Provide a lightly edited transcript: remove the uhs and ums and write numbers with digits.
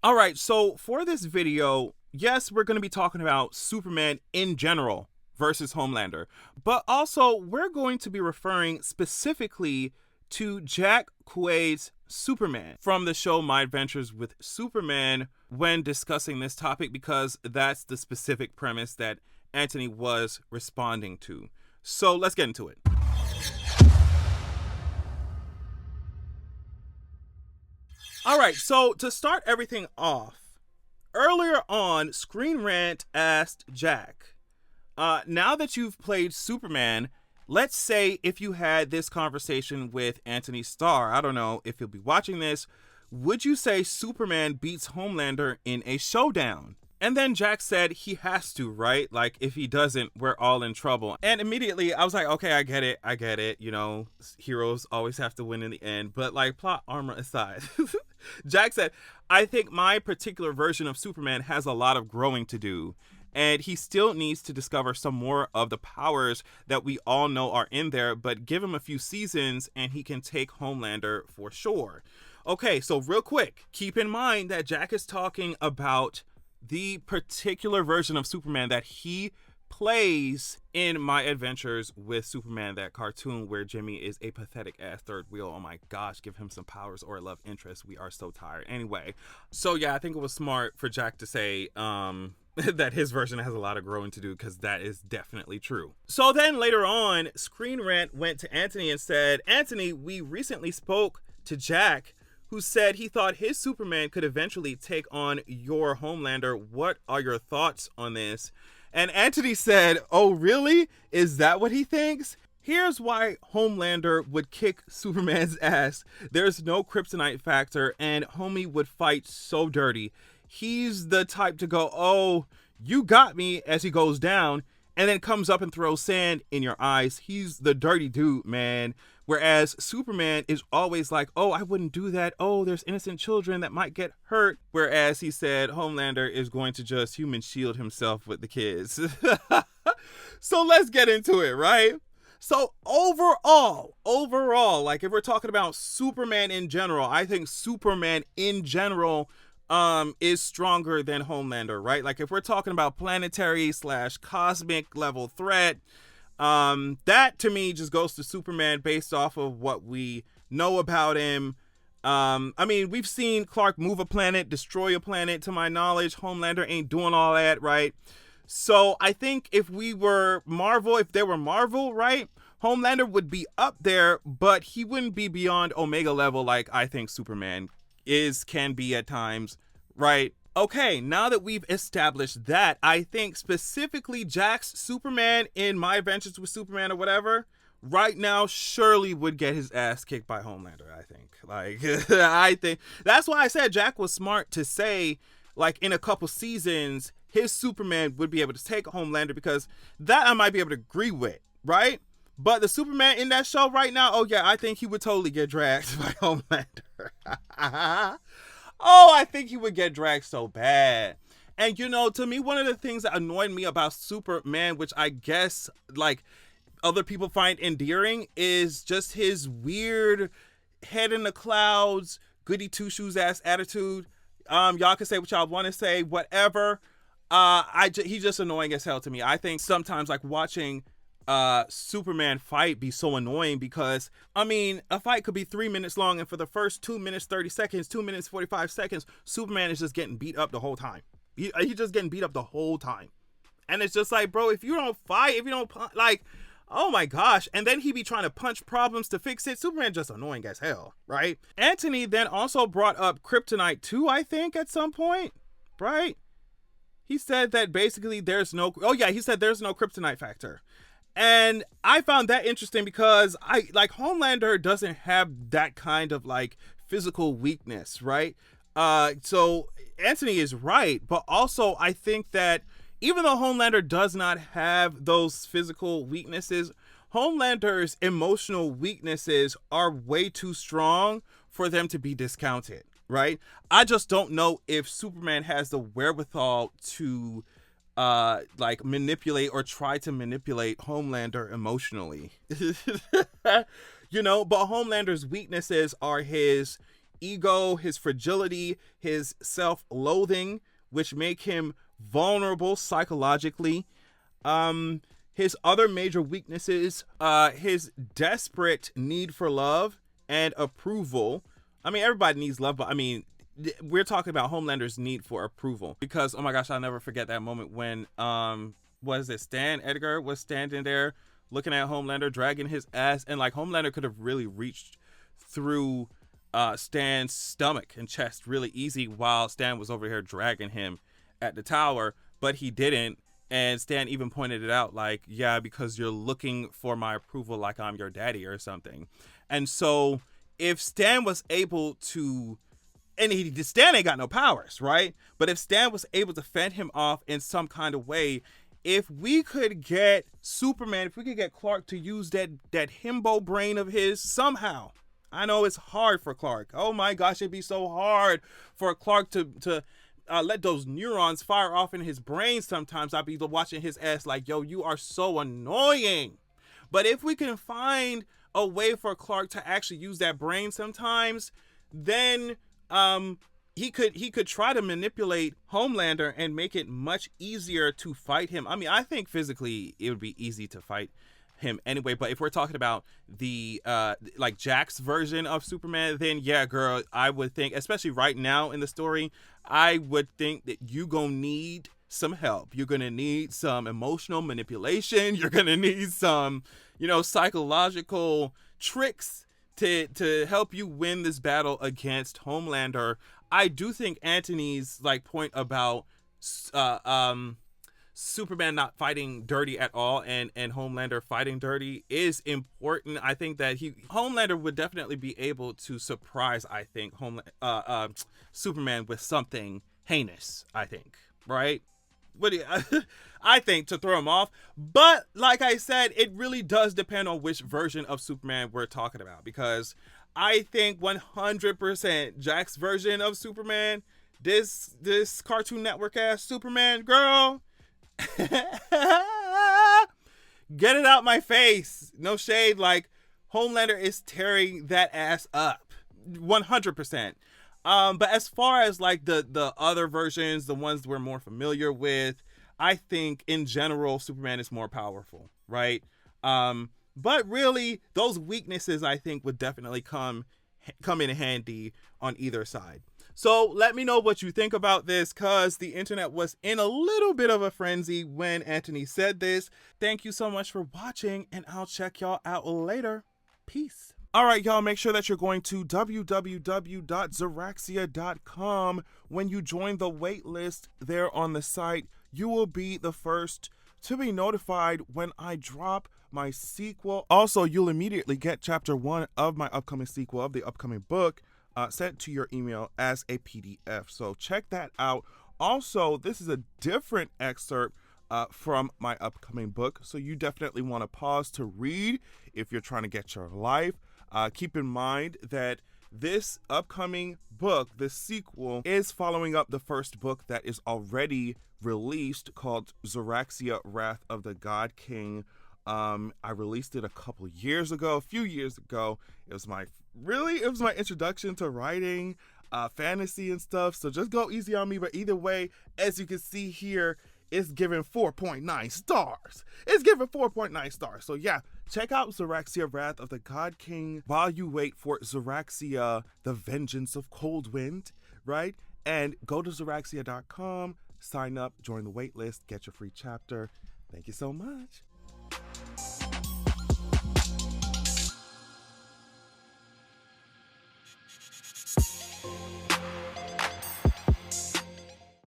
All right, so for this video, yes, we're going to be talking about Superman in general versus Homelander, but also we're going to be referring specifically to Jack Quaid's Superman from the show My Adventures with Superman when discussing this topic, because that's the specific premise that Antony was responding to. So let's get into it. All right, so to start everything off, earlier on, Screen Rant asked Jack, now that you've played Superman, let's say if you had this conversation with Antony Starr, I don't know if you'll be watching this, would you say Superman beats Homelander in a showdown? And then Jack said he has to, right? Like, if he doesn't, we're all in trouble. And immediately I was like, okay, I get it. You know, heroes always have to win in the end. But like, plot armor aside, Jack said, I think my particular version of Superman has a lot of growing to do. And he still needs to discover some more of the powers that we all know are in there. But give him a few seasons and he can take Homelander for sure. Okay, so real quick, keep in mind that Jack is talking about the particular version of Superman that he plays in My Adventures with Superman, that cartoon where Jimmy is a pathetic ass third wheel. Oh my gosh, give him some powers or a love interest. We are so tired. Anyway, so yeah, I think it was smart for Jack to say that his version has a lot of growing to do, because that is definitely true. So then later on, Screen Rant went to Antony and said, Antony, we recently spoke to Jack, who said he thought his Superman could eventually take on your Homelander. What are your thoughts on this? And Antony said, oh, really? Is that what he thinks? Here's why Homelander would kick Superman's ass. There's no kryptonite factor, and homie would fight so dirty. He's the type to go, oh, you got me, as he goes down, and then comes up and throws sand in your eyes. He's the dirty dude, man. Whereas Superman is always like, oh, I wouldn't do that. Oh, there's innocent children that might get hurt. Whereas he said Homelander is going to just human shield himself with the kids. So let's get into it, right? So overall, like if we're talking about Superman in general, I think Superman in general is stronger than Homelander, right? Like if we're talking about planetary / cosmic level threat, that to me just goes to Superman based off of what we know about him. I mean, we've seen Clark move a planet, destroy a planet. To my knowledge, Homelander ain't doing all that, right? So I think if they were Marvel, right, Homelander would be up there, but he wouldn't be beyond Omega level like I think Superman can be at times, right? Okay, now that we've established that, I think specifically Jack's Superman in My Adventures with Superman or whatever, right now surely would get his ass kicked by Homelander, I think. Like, I think that's why I said Jack was smart to say, like, in a couple seasons, his Superman would be able to take Homelander, because that I might be able to agree with, right? But the Superman in that show right now, oh yeah, I think he would totally get dragged by Homelander. Oh, I think he would get dragged so bad. And you know, to me, one of the things that annoyed me about Superman, which I guess like other people find endearing, is just his weird head in the clouds, goody two shoes ass attitude. Y'all can say what y'all want to say, whatever. He's just annoying as hell to me. I think sometimes like watching Superman fight be so annoying, because I mean, a fight could be 3 minutes long, and for the first 2 minutes 30 seconds, 2 minutes 45 seconds, Superman is just getting beat up the whole time. He's just getting beat up the whole time, and it's just like, bro, if you don't fight, if you don't like, oh my gosh. And then he be trying to punch problems to fix it. Superman just annoying as hell, right? Antony then also brought up kryptonite too, I think, at some point, right? He said that basically there's no kryptonite factor. And I found that interesting, because Homelander doesn't have that kind of like physical weakness, right? So Antony is right, but also I think that even though Homelander does not have those physical weaknesses, Homelander's emotional weaknesses are way too strong for them to be discounted, right? I just don't know if Superman has the wherewithal to manipulate or try to manipulate Homelander emotionally. You know, but Homelander's weaknesses are his ego, his fragility, his self-loathing, which make him vulnerable psychologically. His other major weaknesses, his desperate need for love and approval. I mean, everybody needs love, but I mean, we're talking about Homelander's need for approval, because, oh my gosh, I'll never forget that moment when, was it Stan Edgar was standing there looking at Homelander, dragging his ass, and like Homelander could have really reached through Stan's stomach and chest really easy while Stan was over here dragging him at the tower, but he didn't. And Stan even pointed it out, like, yeah, because you're looking for my approval like I'm your daddy or something. And so if Stan was able to, and Stan ain't got no powers, right? But if Stan was able to fend him off in some kind of way, if we could get Superman, if we could get Clark to use that himbo brain of his somehow. I know it's hard for Clark. Oh my gosh, it'd be so hard for Clark to let those neurons fire off in his brain sometimes. I'd be watching his ass like, yo, you are so annoying. But if we can find a way for Clark to actually use that brain sometimes, then he could try to manipulate Homelander and make it much easier to fight him. I mean, I think physically it would be easy to fight him anyway, but if we're talking about the like Jack's version of Superman, then yeah, girl, I would think, especially right now in the story, I would think that you gonna need some help. You're gonna need some emotional manipulation. You're gonna need some, psychological tricks to help you win this battle against Homelander. I do think Antony's like point about Superman not fighting dirty at all and Homelander fighting dirty is important. I think that Homelander would definitely be able to surprise, I think, Superman with something heinous, I think, right? I think, to throw him off. But like I said, it really does depend on which version of Superman we're talking about, because I think 100% Jack's version of Superman, this Cartoon Network ass Superman, girl, get it out my face. No shade. Like, Homelander is tearing that ass up 100%. But as far as like the other versions, the ones we're more familiar with, I think in general Superman is more powerful, right? But really those weaknesses I think would definitely come in handy on either side. So let me know what you think about this, because the internet was in a little bit of a frenzy when Antony said this. Thank you so much for watching, and I'll check y'all out later. Peace. All right, y'all, make sure that you're going to www.zeraxia.com. When you join the wait list there on the site, you will be the first to be notified when I drop my sequel. Also, you'll immediately get chapter 1 of my upcoming sequel of the upcoming book sent to your email as a PDF. So check that out. Also, this is a different excerpt from my upcoming book, so you definitely want to pause to read if you're trying to get your life. Keep in mind that this upcoming book, the sequel, is following up the first book that is already released called Zeraxia, Wrath of the God King. I released it a few years ago. It was my introduction to writing fantasy and stuff, so just go easy on me. But either way, as you can see here, it's given 4.9 stars. It's given 4.9 stars. So yeah, check out Zeraxia, Wrath of the God King while you wait for Zeraxia, The Vengeance of Coldwind, right? And go to Zeraxia.com, sign up, join the wait list, get your free chapter. Thank you so much.